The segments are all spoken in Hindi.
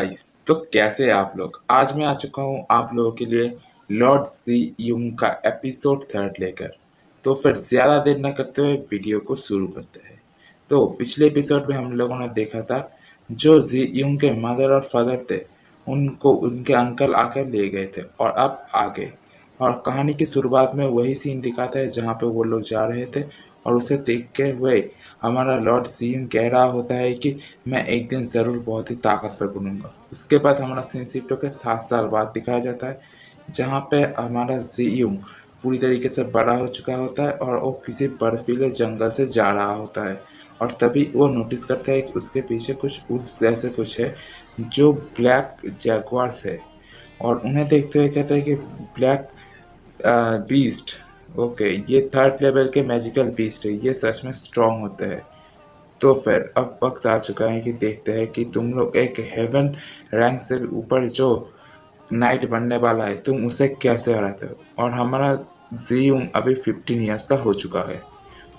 गाइस, तो कैसे हैं आप लोग। आज मैं आ चुका हूँ आप लोगों के लिए लॉर्ड जी यूंग का एपिसोड 3 लेकर। तो फिर ज़्यादा देर न करते हुए वीडियो को शुरू करते हैं। तो पिछले एपिसोड में हम लोगों ने देखा था जो जी यूंग के मदर और फादर थे उनको उनके अंकल आकर ले गए थे और अब आगे और कहानी की शुरुआत में वही सीन दिखाता है जहाँ पे वो लोग जा रहे थे और उसे देखते हुए हमारा लॉर्ड सीन कह रहा होता है कि मैं एक दिन ज़रूर बहुत ही ताकतवर बनूंगा। उसके बाद हमारा सीन शिफ्ट होकर 7 साल बाद दिखाया जाता है जहाँ पे हमारा जीयूंग पूरी तरीके से बड़ा हो चुका होता है और वो किसी बर्फीले जंगल से जा रहा होता है और तभी वो नोटिस करता है कि उसके पीछे कुछ उल्फ जैसे कुछ है जो ब्लैक जैगवार्स है और उन्हें देखते हुए कहता है कि ब्लैक बीस्ट, ओके, ये 3rd लेवल के मैजिकल बीस्ट है, ये सच में स्ट्रांग होते हैं। तो फिर अब वक्त आ चुका है कि देखते हैं कि तुम लोग एक हेवन रैंक से ऊपर जो नाइट बनने वाला है तुम उसे कैसे हराते हो। और हमारा जीयूंग अभी 15 ईयर्स का हो चुका है।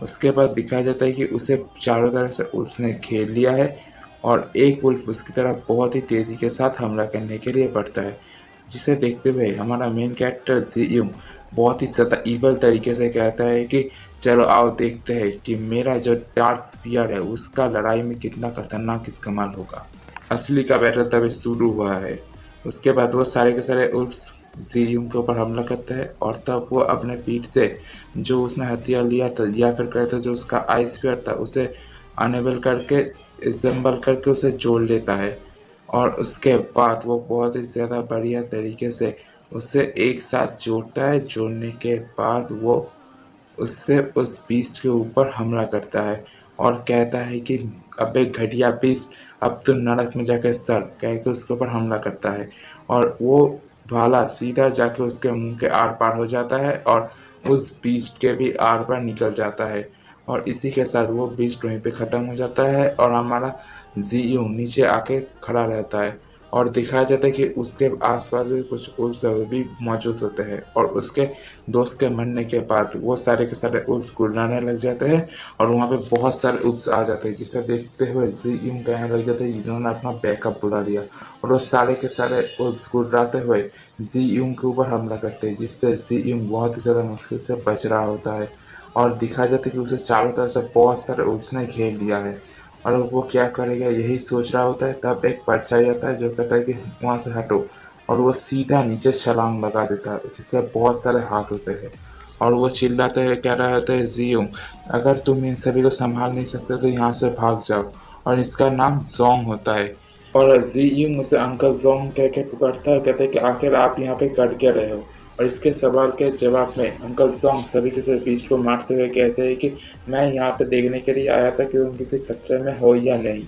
उसके बाद दिखाया जाता है कि उसे चारों तरफ से उल्फ ने घेर लिया है और एक उल्फ उसकी तरफ बहुत ही तेज़ी के साथ हमला करने के लिए बढ़ता है, जिसे देखते हुए हमारा मेन कैरेक्टर जीयूंग बहुत ही ज़्यादा ईवल तरीके से कहता है कि चलो आओ देखते हैं कि मेरा जो डार्क स्पीयर है उसका लड़ाई में कितना खतरनाक इस्तेमाल होगा। असली का बैटल तभी शुरू हुआ है। उसके बाद वो सारे के सारे उल्फ्स जीयूंग के ऊपर हमला करते हैं और तब वो अपने पीठ से जो उसने हथियार लिया था या फिर कहते जो उसका आई स्पीयर था उसे अनेबल करके जंबल करके उसे जोड़ लेता है और उसके बाद वो बहुत ही ज़्यादा बढ़िया तरीके से उसे एक साथ जोड़ता है। जोड़ने के बाद वो उससे उस बीस्ट के ऊपर हमला करता है और कहता है कि अबे घटिया बीस्ट, अब तो नरक में जाके सड़, कह के उसके ऊपर हमला करता है और वो भाला सीधा जाके उसके मुंह के आर पार हो जाता है और उस बीस्ट के भी आर पार निकल जाता है और इसी के साथ वो बीस्ट वहीं पे ख़त्म हो जाता है और हमारा जीयू नीचे आके खड़ा रहता है और दिखाया जाता है कि उसके आसपास भी कुछ उल्फ भी मौजूद होते हैं और उसके दोस्त के मरने के बाद वो सारे के सारे उल्फ गुर्राने लग जाते हैं और वहाँ पे बहुत सारे उल्फ आ जाते हैं, जिसे देखते हुए जी यूं कहने लग जाते हैं इन्होंने अपना बैकअप बुला लिया और वो सारे के सारे उल्फ गुर्राते हुए जी यूं के ऊपर हमला करते हैं, जिससे जी यूं बहुत ही ज़्यादा मुश्किल से बच रहा होता है और दिखाया जाता है कि उसे चारों तरफ से बहुत सारे उल्फ ने घेर लिया है और वो क्या करेगा यही सोच रहा होता है। तब एक परछाई आता है जो कहता है कि वहाँ से हटो और वो सीधा नीचे छलांग लगा देता है, जिसके बहुत सारे हाथ होते हैं और वो चिल्लाते हुए कह रहा होता है जियो, अगर तुम इन सभी को संभाल नहीं सकते तो यहाँ से भाग जाओ। और इसका नाम जोंग होता है और जियो उसे अंकल जोंग कह के पुकारता है, कहते हैं कि आखिर आप यहाँ पे कर क्या रहे हो। और इसके सवाल के जवाब में अंकल जोंग सभी के सभी बीच को मारते हुए कहते हैं कि मैं यहाँ पे देखने के लिए आया था कि तुम किसी खतरे में हो या नहीं।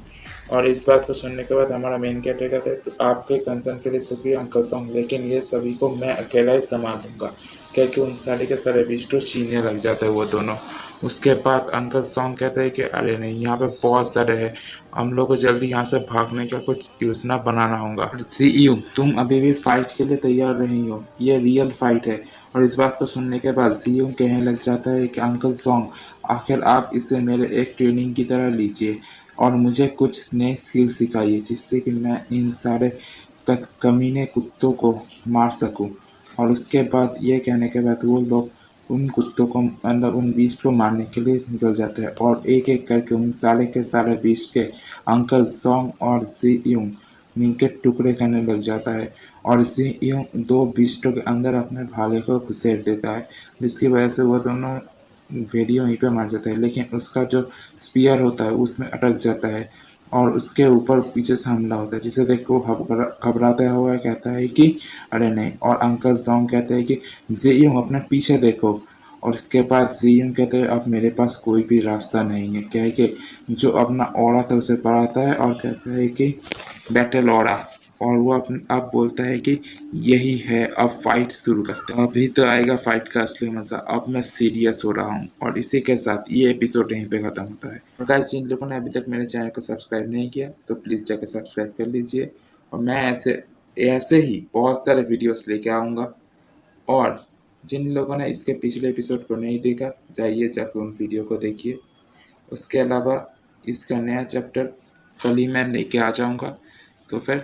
और इस बात को सुनने के बाद हमारा मेन कैरेक्टर कहता है तो आपके कंसर्न के लिए शुक्रिया अंकल सॉन्ग, लेकिन ये सभी को मैं अकेला ही संभाल लूँगा, क्योंकि उन सारे के सारे बिस्टो छीनने लग जाते हैं वो दोनों। उसके बाद अंकल सॉन्ग कहते हैं कि अरे नहीं, यहाँ पे बहुत सारे हैं, हम लोग को जल्दी यहाँ से भागने का कुछ योजना बनाना होगा। सीईओ तुम अभी भी फाइट के लिए तैयार नहीं हो, ये रियल फाइट है। और इस बात को सुनने के बाद सीईओ कहने लग जाता है कि अंकल सॉन्ग आखिर आप इसे मेरे एक ट्रेनिंग की तरह लीजिए और मुझे कुछ नए स्किल सिखाइए जिससे कि मैं इन सारे कमीने कुत्तों को मार सकूं। और उसके बाद ये कहने के बाद वो लोग उन कुत्तों को मतलब उन बीस्ट को मारने के लिए निकल जाते हैं और एक एक करके उन सारे के सारे बीस्ट के अंकल सॉन्ग और जी यूं मिलके टुकड़े करने लग जाता है और जी यूं दो बीस्टों के अंदर अपने भाले को घुसेड़ देता है, जिसकी वजह से वो दोनों भेड़िए वहीं पे मर जाता है, लेकिन उसका जो स्पीयर होता है उसमें अटक जाता है और उसके ऊपर पीछे से हमला होता है, जिसे देख को घबराता हुआ कहता है कि अरे नहीं। और अंकल जोंग कहते हैं कि जीयूंग अपने पीछे देखो और इसके बाद जीयूंग कहते हैं अब मेरे पास कोई भी रास्ता नहीं है, क्या है कि जो अपना ओड़ा था उसे बढ़ाता है और कहता है कि बैटल ओड़ा। और वो अब बोलता है कि यही है, अब फाइट शुरू करते हैं, अभी तो आएगा फाइट का असली मजा, अब मैं सीरियस हो रहा हूँ। और इसी के साथ ये एपिसोड यहीं पे खत्म होता है। और गाइस जिन लोगों ने अभी तक मेरे चैनल को सब्सक्राइब नहीं किया तो प्लीज़ जाकर सब्सक्राइब कर लीजिए और मैं ऐसे ऐसे ही बहुत सारे वीडियोस लेके आऊँगा। और जिन लोगों ने इसके पिछले एपिसोड को नहीं देखा जाइए जाकर उन वीडियो को देखिए। उसके अलावा इसका नया चैप्टर कल ही मैं लेके आ जाऊँगा। तो फिर